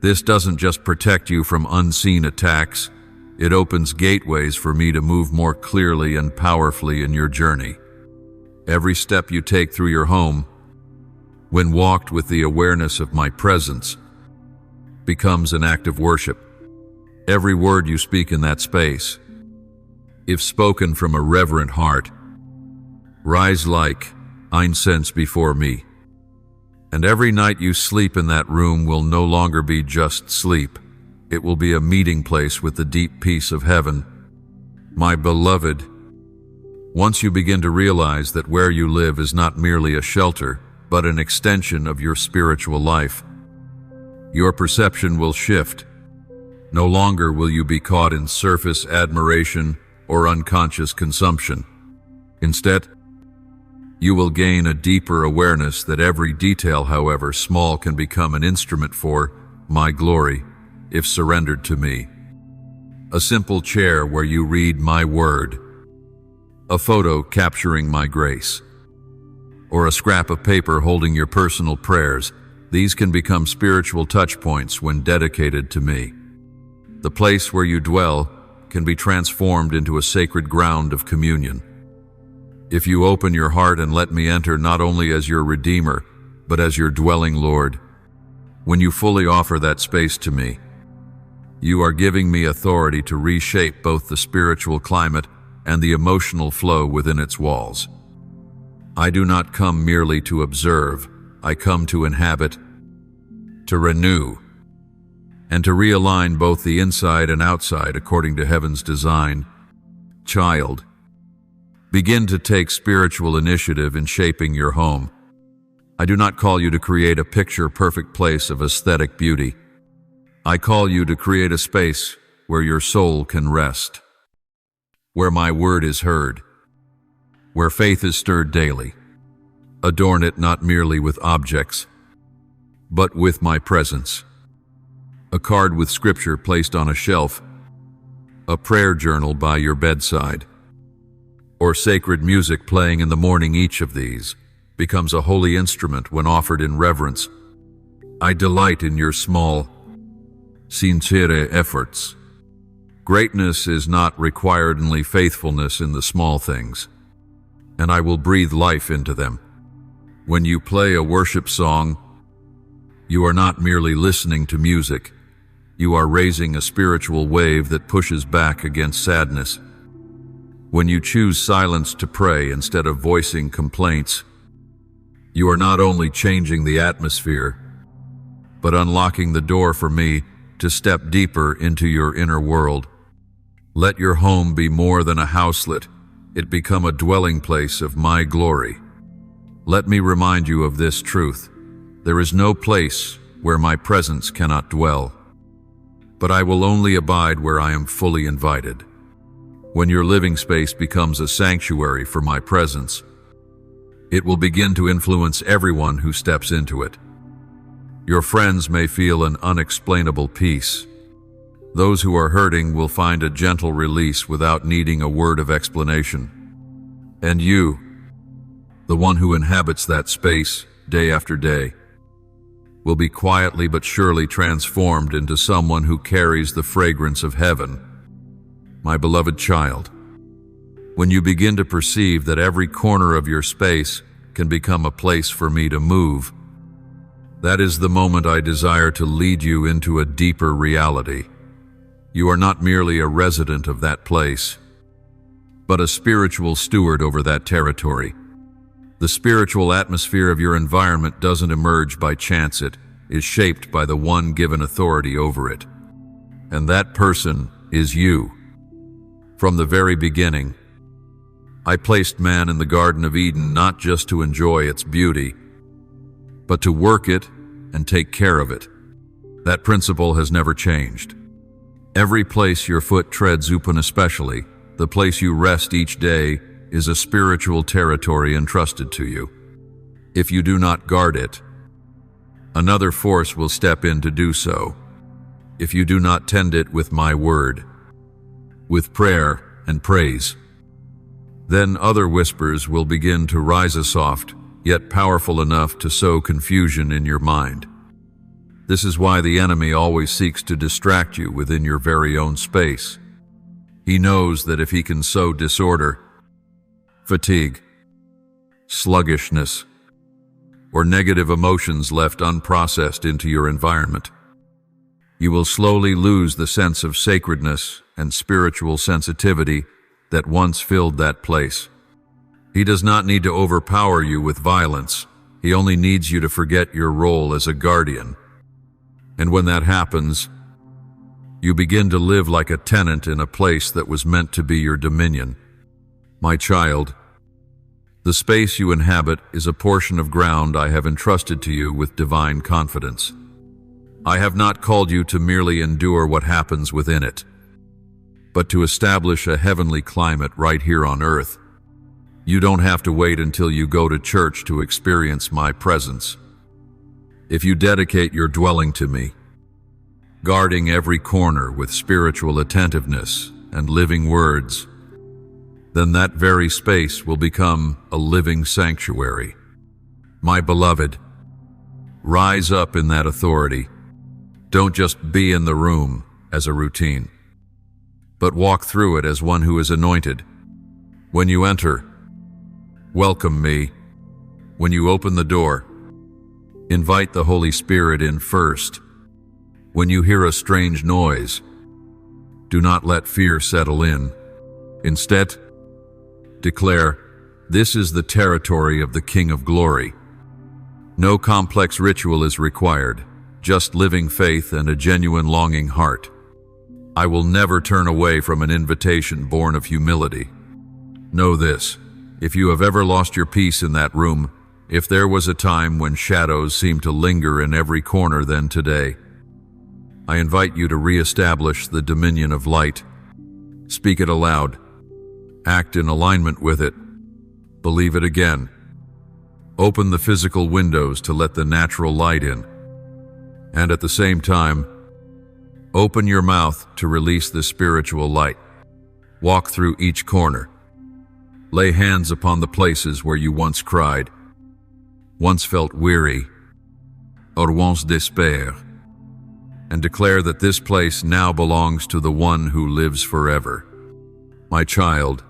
This doesn't just protect you from unseen attacks, it opens gateways for me to move more clearly and powerfully in your journey. Every step you take through your home, when walked with the awareness of my presence, becomes an act of worship. Every word you speak in that space, if spoken from a reverent heart, rise like incense before me. And every night you sleep in that room will no longer be just sleep. It will be a meeting place with the deep peace of heaven. My beloved, once you begin to realize that where you live is not merely a shelter, but an extension of your spiritual life, your perception will shift. No longer will you be caught in surface admiration or unconscious consumption. Instead, you will gain a deeper awareness that every detail, however small, can become an instrument for my glory if surrendered to me. A simple chair where you read my word, a photo capturing my grace, or a scrap of paper holding your personal prayers, these can become spiritual touch points when dedicated to me. The place where you dwell can be transformed into a sacred ground of communion. If you open your heart and let me enter not only as your Redeemer, but as your dwelling Lord, when you fully offer that space to me, you are giving me authority to reshape both the spiritual climate and the emotional flow within its walls. I do not come merely to observe, I come to inhabit, to renew, and to realign both the inside and outside according to heaven's design. Child, begin to take spiritual initiative in shaping your home. I do not call you to create a picture-perfect place of aesthetic beauty. I call you to create a space where your soul can rest, where my word is heard, where faith is stirred daily. Adorn it not merely with objects, but with my presence. A card with scripture placed on a shelf, a prayer journal by your bedside, or sacred music playing in the morning. Each of these becomes a holy instrument when offered in reverence. I delight in your small, sincere efforts. Greatness is not required, only faithfulness in the small things, and I will breathe life into them. When you play a worship song, you are not merely listening to music, you are raising a spiritual wave that pushes back against sadness. When you choose silence to pray instead of voicing complaints, you are not only changing the atmosphere, but unlocking the door for me to step deeper into your inner world. Let your home be more than a houselet, it become a dwelling place of my glory. Let me remind you of this truth. There is no place where my presence cannot dwell, but I will only abide where I am fully invited. When your living space becomes a sanctuary for my presence, It will begin to influence everyone who steps into it. Your friends may feel an unexplainable peace. Those who are hurting will find a gentle release without needing a word of explanation. And you, the one who inhabits that space day after day, will be quietly but surely transformed into someone who carries the fragrance of heaven. My beloved child, when you begin to perceive that every corner of your space can become a place for me to move, that is the moment I desire to lead you into a deeper reality. You are not merely a resident of that place, but a spiritual steward over that territory. The spiritual atmosphere of your environment doesn't emerge by chance, it is shaped by the one given authority over it. And that person is you. From the very beginning, I placed man in the Garden of Eden not just to enjoy its beauty, but to work it and take care of it. That principle has never changed. Every place your foot treads upon, especially the place you rest each day, is a spiritual territory entrusted to you. If you do not guard it, another force will step in to do so. If you do not tend it with my word, with prayer and praise, then other whispers will begin to rise soft, yet powerful enough to sow confusion in your mind. This is why the enemy always seeks to distract you within your very own space. He knows that if he can sow disorder, fatigue, sluggishness, or negative emotions left unprocessed into your environment, you will slowly lose the sense of sacredness and spiritual sensitivity that once filled that place. He does not need to overpower you with violence. He only needs you to forget your role as a guardian. And when that happens, you begin to live like a tenant in a place that was meant to be your dominion. My child, the space you inhabit is a portion of ground I have entrusted to you with divine confidence. I have not called you to merely endure what happens within it, but to establish a heavenly climate right here on earth. You don't have to wait until you go to church to experience my presence. If you dedicate your dwelling to me, guarding every corner with spiritual attentiveness and living words, then that very space will become a living sanctuary. My beloved, rise up in that authority. Don't just be in the room as a routine, but walk through it as one who is anointed. When you enter, welcome me. When you open the door, invite the Holy Spirit in first. When you hear a strange noise, do not let fear settle in. Instead, declare, "This is the territory of the King of Glory." No complex ritual is required, just living faith and a genuine longing heart. I will never turn away from an invitation born of humility. Know this, if you have ever lost your peace in that room, if there was a time when shadows seemed to linger in every corner, then today, I invite you to re-establish the dominion of light. Speak it aloud. Act in alignment with it. Believe it again. Open the physical windows to let the natural light in. And at the same time, open your mouth to release the spiritual light. Walk through each corner. Lay hands upon the places where you once cried, once felt weary, or once despair, and declare that this place now belongs to the one who lives forever. My child,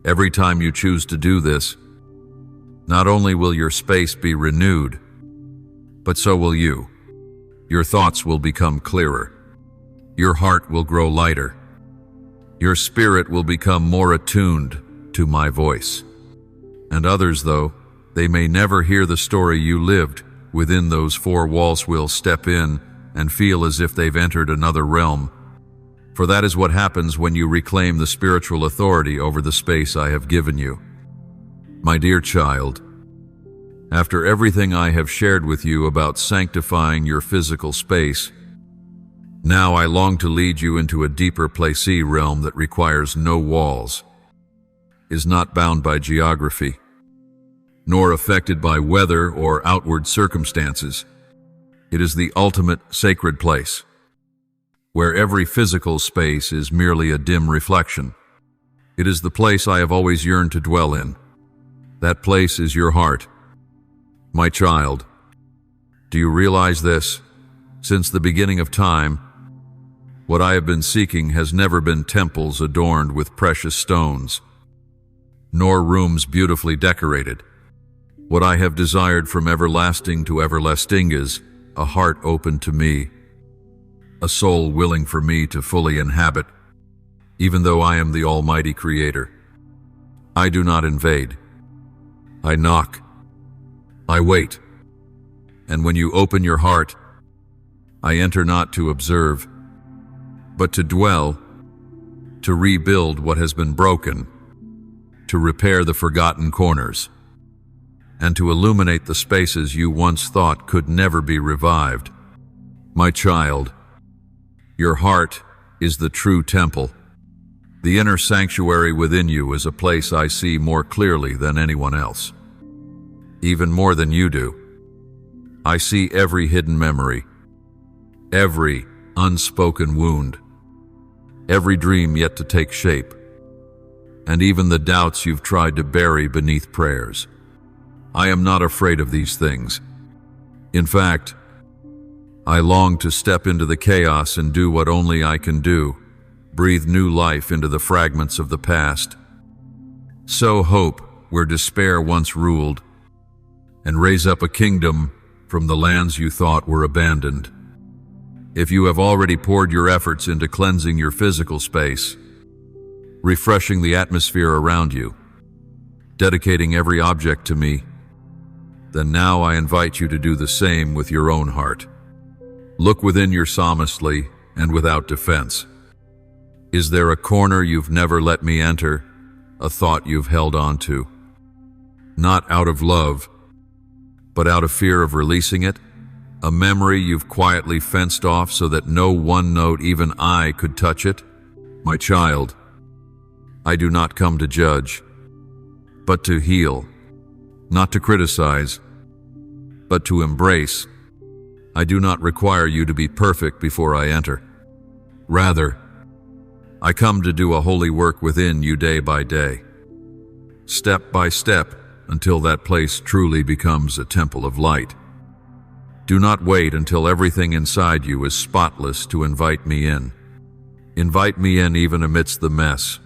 every time you choose to do this, not only will your space be renewed, but so will you. Your thoughts will become clearer. Your heart will grow lighter. Your spirit will become more attuned to my voice. And others, though they may never hear the story you lived within those four walls, will step in and feel as if they've entered another realm. For that is what happens when you reclaim the spiritual authority over the space I have given you. My dear child, after everything I have shared with you about sanctifying your physical space, now I long to lead you into a deeper placee realm that requires no walls, is not bound by geography, nor affected by weather or outward circumstances. It is the ultimate sacred place, where every physical space is merely a dim reflection. It is the place I have always yearned to dwell in. That place is your heart. My child, do you realize this? Since the beginning of time, what I have been seeking has never been temples adorned with precious stones, nor rooms beautifully decorated. What I have desired from everlasting to everlasting is a heart open to me, a soul willing for me to fully inhabit, even though I am the Almighty Creator. I do not invade. I knock. I wait. And when you open your heart, I enter not to observe, but to dwell, to rebuild what has been broken, to repair the forgotten corners, and to illuminate the spaces you once thought could never be revived. My child, your heart is the true temple. The inner sanctuary within you is a place I see more clearly than anyone else. Even more than you do. I see every hidden memory, every unspoken wound, every dream yet to take shape, and even the doubts you've tried to bury beneath prayers. I am not afraid of these things. In fact, I long to step into the chaos and do what only I can do, breathe new life into the fragments of the past, sow hope where despair once ruled, and raise up a kingdom from the lands you thought were abandoned. If you have already poured your efforts into cleansing your physical space, refreshing the atmosphere around you, dedicating every object to me, then now I invite you to do the same with your own heart. Look within your psalmistly and without defense. Is there a corner you've never let me enter, a thought you've held on to? Not out of love, but out of fear of releasing it? A memory you've quietly fenced off so that no one note, even I, could touch it? My child, I do not come to judge, but to heal, not to criticize, but to embrace. I do not require you to be perfect before I enter. Rather, I come to do a holy work within you day by day, step by step, until that place truly becomes a temple of light. Do not wait until everything inside you is spotless to invite me in. Invite me in even amidst the mess,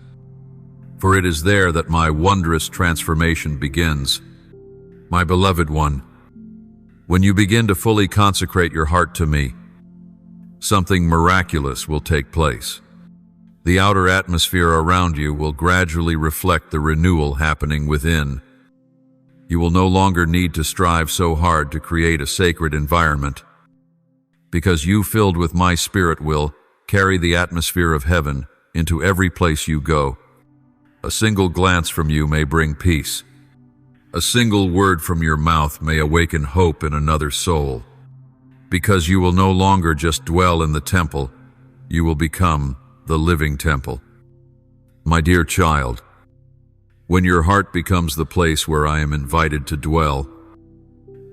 for it is there that my wondrous transformation begins. My beloved one, when you begin to fully consecrate your heart to me, something miraculous will take place. The outer atmosphere around you will gradually reflect the renewal happening within. You will no longer need to strive so hard to create a sacred environment, because you, filled with my Spirit, will carry the atmosphere of heaven into every place you go. A single glance from you may bring peace. A single word from your mouth may awaken hope in another soul. Because you will no longer just dwell in the temple, you will become the living temple. My dear child, when your heart becomes the place where I am invited to dwell,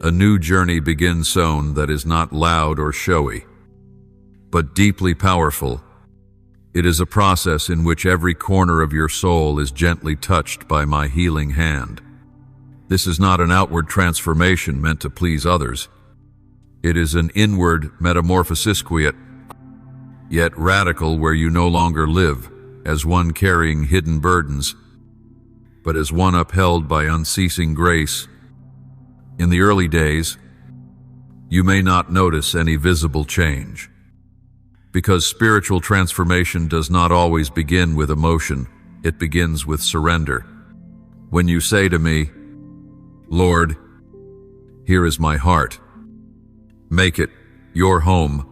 a new journey begins sown that is not loud or showy, but deeply powerful. It is a process in which every corner of your soul is gently touched by my healing hand. This is not an outward transformation meant to please others. It is an inward metamorphosis, yet radical, where you no longer live as one carrying hidden burdens, but as one upheld by unceasing grace. In the early days, you may not notice any visible change, because spiritual transformation does not always begin with emotion. It begins with surrender. When you say to me, Lord, here is my heart, make it your home,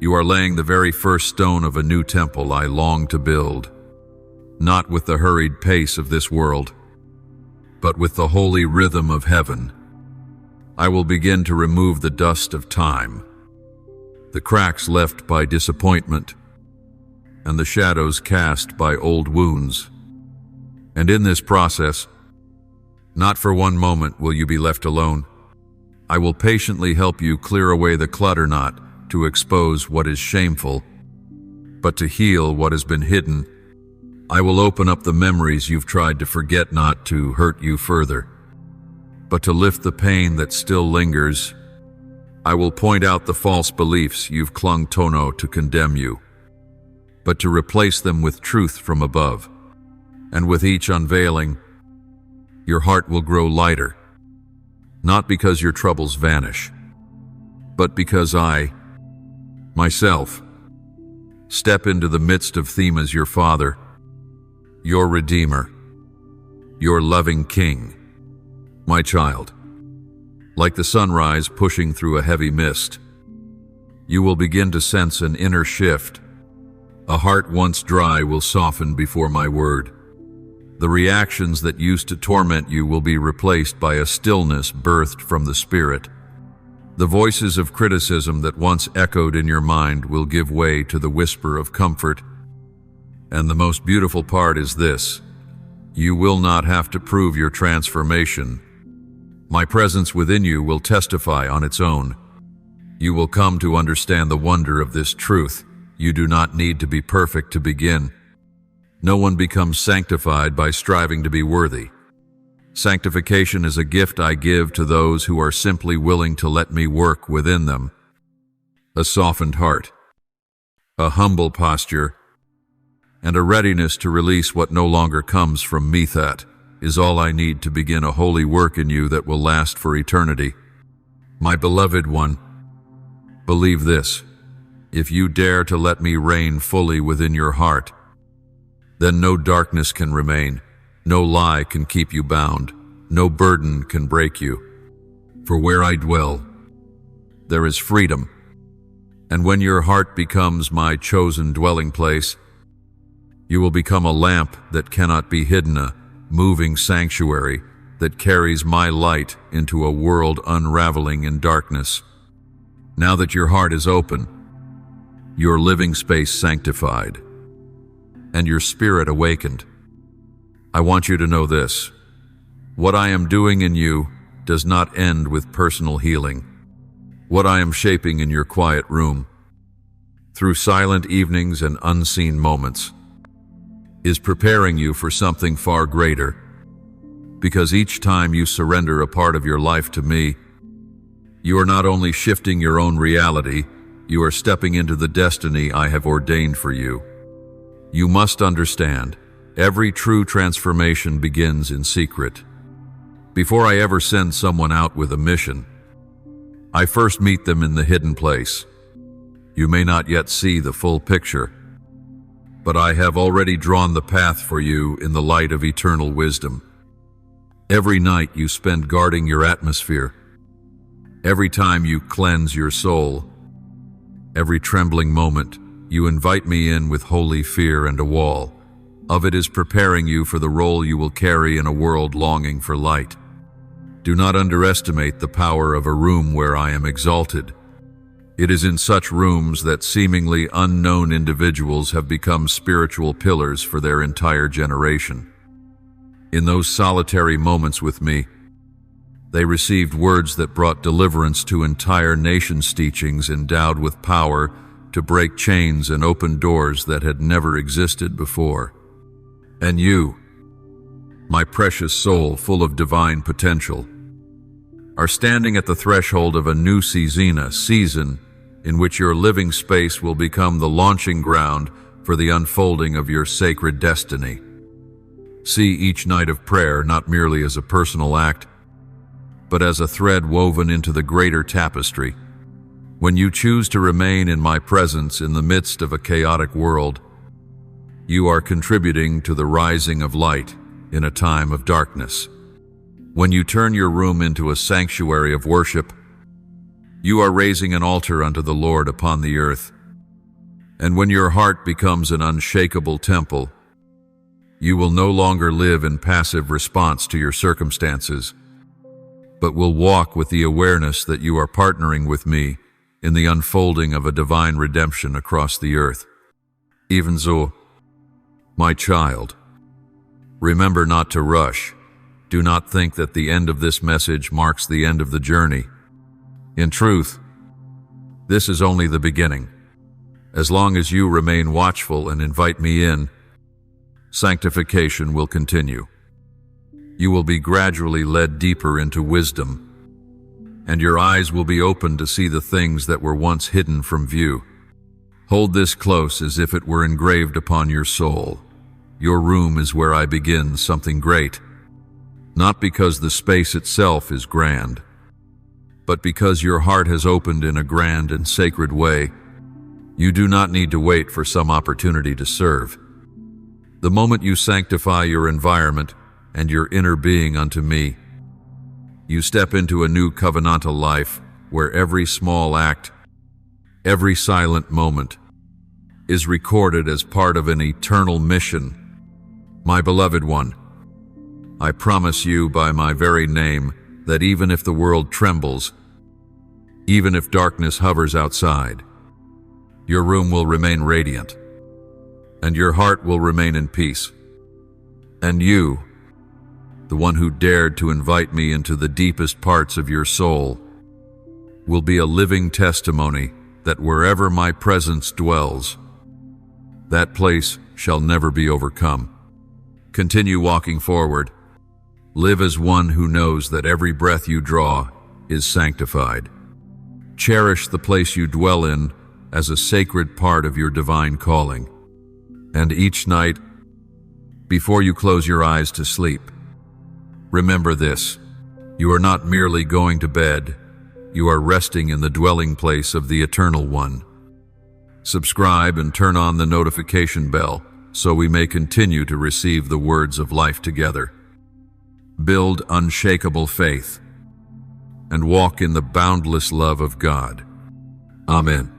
you are laying the very first stone of a new temple I long to build, not with the hurried pace of this world, but with the holy rhythm of heaven. I will begin to remove the dust of time, the cracks left by disappointment, and the shadows cast by old wounds. And in this process, Not for one moment will you be left alone. I will patiently help you clear away the clutter, not to expose what is shameful, but to heal what has been hidden. I will open up the memories you've tried to forget, not to hurt you further, but to lift the pain that still lingers. I will point out the false beliefs you've clung to condemn you, but to replace them with truth from above. And with each unveiling, your heart will grow lighter, not because your troubles vanish, but because I, myself, step into the midst of them as your Father, your Redeemer, your loving King. My child, like the sunrise pushing through a heavy mist, you will begin to sense an inner shift. A heart once dry will soften before my word. The reactions that used to torment you will be replaced by a stillness birthed from the Spirit. The voices of criticism that once echoed in your mind will give way to the whisper of comfort. And the most beautiful part is this: you will not have to prove your transformation. My presence within you will testify on its own. You will come to understand the wonder of this truth. You do not need to be perfect to begin. No one becomes sanctified by striving to be worthy. Sanctification is a gift I give to those who are simply willing to let me work within them. A softened heart, a humble posture, and a readiness to release what no longer comes from me, that is all I need to begin a holy work in you that will last for eternity. My beloved one, believe this: if you dare to let me reign fully within your heart, then no darkness can remain, no lie can keep you bound, no burden can break you. For where I dwell, there is freedom. And when your heart becomes my chosen dwelling place, you will become a lamp that cannot be hidden, a moving sanctuary that carries my light into a world unraveling in darkness. Now that your heart is open, your living space sanctified, and your spirit awakened, I want you to know this: what I am doing in you does not end with personal healing. What I am shaping in your quiet room, through silent evenings and unseen moments, is preparing you for something far greater. Because each time you surrender a part of your life to me, you are not only shifting your own reality, you are stepping into the destiny I have ordained for you. You must understand, every true transformation begins in secret. Before I ever send someone out with a mission, I first meet them in the hidden place. You may not yet see the full picture, but I have already drawn the path for you in the light of eternal wisdom. Every night you spend guarding your atmosphere. Every time you cleanse your soul. Every trembling moment you invite me in with holy fear, and a wall of it is preparing you for the role you will carry in a world longing for light. Do not underestimate the power of a room where I am exalted. It is in such rooms that seemingly unknown individuals have become spiritual pillars for their entire generation. In those solitary moments with me, they received words that brought deliverance to entire nations, teachings endowed with power to break chains and open doors that had never existed before. And you, my precious soul full of divine potential, are standing at the threshold of a new season in which your living space will become the launching ground for the unfolding of your sacred destiny. See each night of prayer not merely as a personal act, but as a thread woven into the greater tapestry. When you choose to remain in my presence in the midst of a chaotic world, you are contributing to the rising of light in a time of darkness. When you turn your room into a sanctuary of worship, you are raising an altar unto the Lord upon the earth. And when your heart becomes an unshakable temple, you will no longer live in passive response to your circumstances, but will walk with the awareness that you are partnering with me in the unfolding of a divine redemption across the earth. Even so, my child, remember not to rush, do not think that the end of this message marks the end of the journey. In truth, this is only the beginning. As long as you remain watchful and invite me in, sanctification will continue. You will be gradually led deeper into wisdom, and your eyes will be opened to see the things that were once hidden from view. Hold this close as if it were engraved upon your soul. Your room is where I begin something great, not because the space itself is grand, but because your heart has opened in a grand and sacred way. You do not need to wait for some opportunity to serve. The moment you sanctify your environment and your inner being unto me, you step into a new covenantal life where every small act, every silent moment, is recorded as part of an eternal mission. My beloved one, I promise you by my very name that even if the world trembles, even if darkness hovers outside, your room will remain radiant, and your heart will remain in peace. And you, the one who dared to invite me into the deepest parts of your soul, will be a living testimony that wherever my presence dwells, that place shall never be overcome. Continue walking forward. Live as one who knows that every breath you draw is sanctified. Cherish the place you dwell in as a sacred part of your divine calling. And each night, before you close your eyes to sleep, remember this: you are not merely going to bed, you are resting in the dwelling place of the Eternal One. Subscribe and turn on the notification bell so we may continue to receive the words of life together. Build unshakable faith and walk in the boundless love of God. Amen.